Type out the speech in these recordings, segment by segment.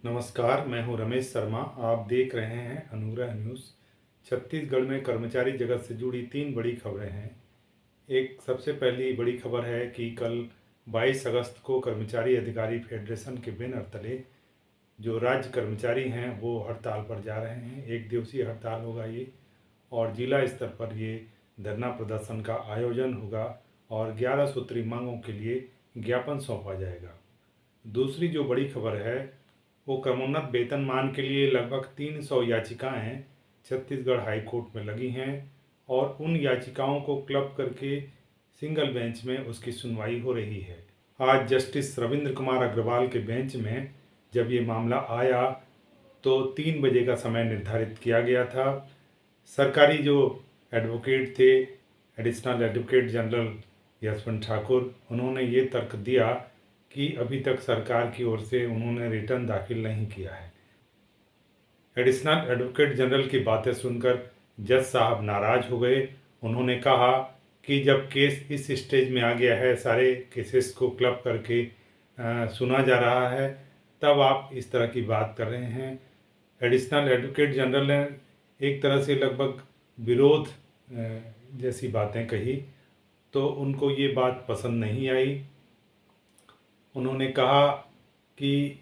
नमस्कार, मैं हूं रमेश शर्मा। आप देख रहे हैं अनुग्रह न्यूज़। छत्तीसगढ़ में कर्मचारी जगत से जुड़ी 3 बड़ी खबरें हैं। एक सबसे पहली बड़ी खबर है कि कल 22 अगस्त को कर्मचारी अधिकारी फेडरेशन के बैनर तले जो राज्य कर्मचारी हैं वो हड़ताल पर जा रहे हैं। एक दिवसीय हड़ताल होगा ये, और जिला स्तर पर ये धरना प्रदर्शन का आयोजन होगा और 11 सूत्री मांगों के लिए ज्ञापन सौंपा जाएगा। दूसरी जो बड़ी खबर है वो क्रमोन्नत वेतनमान के लिए लगभग 300 याचिकाएं छत्तीसगढ़ हाई कोर्ट में लगी हैं और उन याचिकाओं को क्लब करके सिंगल बेंच में उसकी सुनवाई हो रही है। आज जस्टिस रविंद्र कुमार अग्रवाल के बेंच में जब ये मामला आया तो 3 बजे का समय निर्धारित किया गया था। सरकारी जो एडवोकेट थे, additional advocate general Yashwant Thakur, उन्होंने ये तर्क दिया कि अभी तक सरकार की ओर से उन्होंने रिटर्न दाखिल नहीं किया है। एडिशनल एडवोकेट जनरल की बातें सुनकर जज साहब नाराज हो गए। उन्होंने कहा कि जब केस इस स्टेज में आ गया है, सारे केसेस को क्लब करके सुना जा रहा है, तब आप इस तरह की बात कर रहे हैं। एडिशनल एडवोकेट जनरल ने एक तरह से लगभग विरोध जैसी बातें कही, तो उनको ये बात पसंद नहीं आई। उन्होंने कहा कि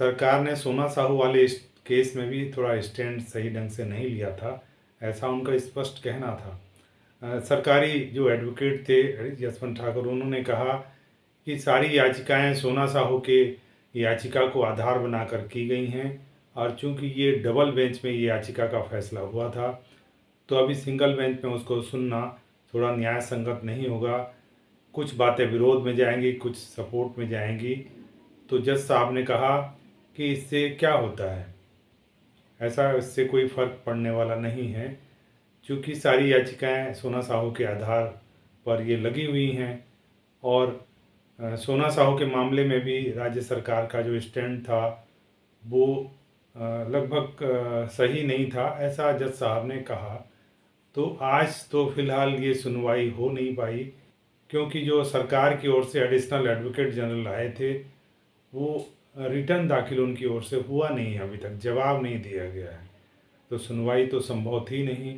सरकार ने सोना साहू वाले इस केस में भी थोड़ा स्टैंड सही ढंग से नहीं लिया था, ऐसा उनका स्पष्ट कहना था। सरकारी जो एडवोकेट थे यशवंत ठाकुर, उन्होंने कहा कि सारी याचिकाएं सोना साहू के याचिका को आधार बनाकर की गई हैं और चूंकि ये डबल बेंच में ये याचिका का फैसला हुआ था तो अभी सिंगल बेंच में उसको सुनना थोड़ा न्याय संगत नहीं होगा। कुछ बातें विरोध में जाएंगी, कुछ सपोर्ट में जाएंगी। तो जज साहब ने कहा कि इससे क्या होता है, ऐसा इससे कोई फ़र्क पड़ने वाला नहीं है, क्योंकि सारी याचिकाएं सोना साहू के आधार पर ये लगी हुई हैं और सोना साहू के मामले में भी राज्य सरकार का जो स्टैंड था वो लगभग सही नहीं था, ऐसा जज साहब ने कहा। तो आज तो फिलहाल ये सुनवाई हो नहीं पाई, क्योंकि जो सरकार की ओर से एडिशनल एडवोकेट जनरल आए थे वो रिटर्न दाखिल उनकी ओर से हुआ नहीं है, अभी तक जवाब नहीं दिया गया है, तो सुनवाई तो संभव थी नहीं।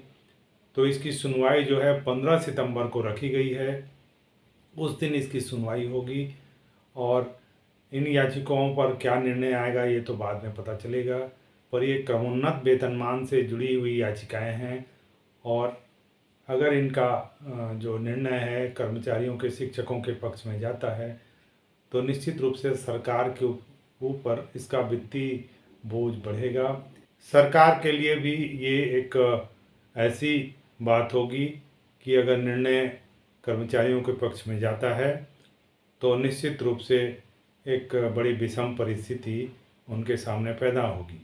तो इसकी सुनवाई जो है 15 सितंबर को रखी गई है, उस दिन इसकी सुनवाई होगी और इन याचिकाओं पर क्या निर्णय आएगा ये तो बाद में पता चलेगा। पर ये क्रमोन्नत वेतनमान से जुड़ी हुई याचिकाएं हैं और अगर इनका जो निर्णय है कर्मचारियों के, शिक्षकों के पक्ष में जाता है तो निश्चित रूप से सरकार के ऊपर इसका वित्तीय बोझ बढ़ेगा। सरकार के लिए भी ये एक ऐसी बात होगी कि अगर निर्णय कर्मचारियों के पक्ष में जाता है तो निश्चित रूप से एक बड़ी विषम परिस्थिति उनके सामने पैदा होगी।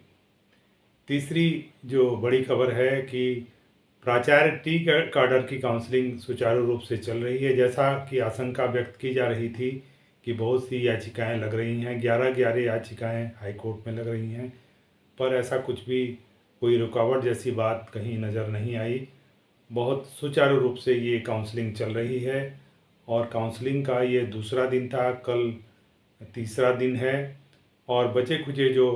तीसरी जो बड़ी खबर है कि प्राचार्य टी काडर की काउंसलिंग सुचारू रूप से चल रही है। जैसा कि आशंका व्यक्त की जा रही थी कि बहुत सी याचिकाएं लग रही हैं, 11 याचिकाएं हाई कोर्ट में लग रही हैं, पर ऐसा कुछ भी कोई रुकावट जैसी बात कहीं नज़र नहीं आई। बहुत सुचारू रूप से ये काउंसलिंग चल रही है और काउंसलिंग का ये दूसरा दिन था, कल तीसरा दिन है और बचे खुचे जो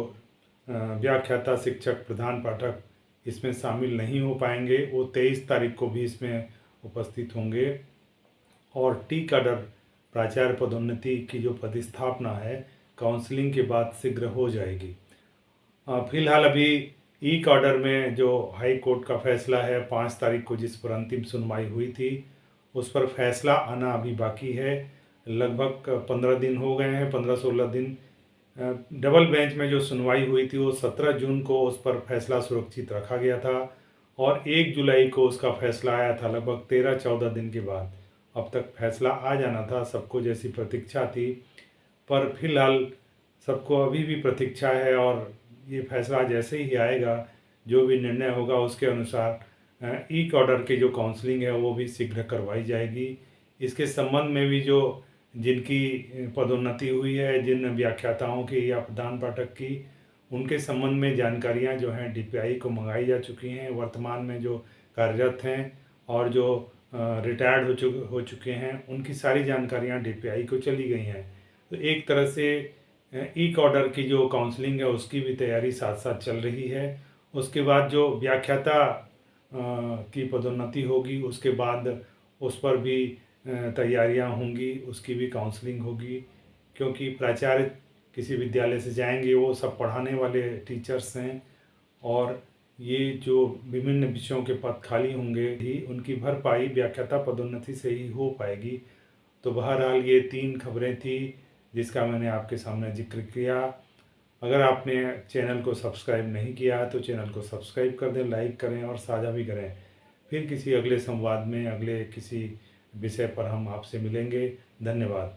व्याख्याता, शिक्षक, प्रधान पाठक इसमें शामिल नहीं हो पाएंगे, वो 23 तारीख को भी इसमें उपस्थित होंगे और टी काडर प्राचार्य पदोन्नति की जो पदस्थापना है काउंसलिंग के बाद शीघ्र हो जाएगी। फिलहाल अभी ई काडर में जो हाई कोर्ट का फैसला है 5 तारीख को जिस पर अंतिम सुनवाई हुई थी उस पर फैसला आना अभी बाकी है। लगभग 15 दिन हो गए हैं, 15-16 दिन। डबल बेंच में जो सुनवाई हुई थी वो 17 जून को उस पर फैसला सुरक्षित रखा गया था और 1 जुलाई को उसका फैसला आया था, लगभग 13-14 दिन के बाद। अब तक फैसला आ जाना था, सबको जैसी प्रतीक्षा थी, पर फिलहाल सबको अभी भी प्रतीक्षा है और ये फैसला जैसे ही आएगा, जो भी निर्णय होगा उसके अनुसार ई ऑर्डर की जो काउंसलिंग है वो भी शीघ्र करवाई जाएगी। इसके संबंध में भी जो जिनकी पदोन्नति हुई है, जिन व्याख्याताओं की या प्रधान पाठक की, उनके संबंध में जानकारियां जो हैं डीपीआई को मंगाई जा चुकी हैं। वर्तमान में जो कार्यरत हैं और जो रिटायर्ड हो चुके हैं उनकी सारी जानकारियां डीपीआई को चली गई हैं। तो एक तरह से ई कॉडर की जो काउंसलिंग है उसकी भी तैयारी साथ साथ चल रही है। उसके बाद जो व्याख्याता की पदोन्नति होगी उसके बाद उस पर भी तैयारियां होंगी, उसकी भी काउंसलिंग होगी, क्योंकि प्राचार्य किसी विद्यालय से जाएंगे, वो सब पढ़ाने वाले टीचर्स हैं और ये जो विभिन्न विषयों के पद खाली होंगे ही उनकी भरपाई व्याख्याता पदोन्नति से ही हो पाएगी। तो बहरहाल ये 3 खबरें थी जिसका मैंने आपके सामने जिक्र किया। अगर आपने चैनल को सब्सक्राइब नहीं किया है तो चैनल को सब्सक्राइब कर दें, लाइक करें और साझा भी करें। फिर किसी अगले संवाद में अगले किसी विषय पर हम आपसे मिलेंगे। धन्यवाद।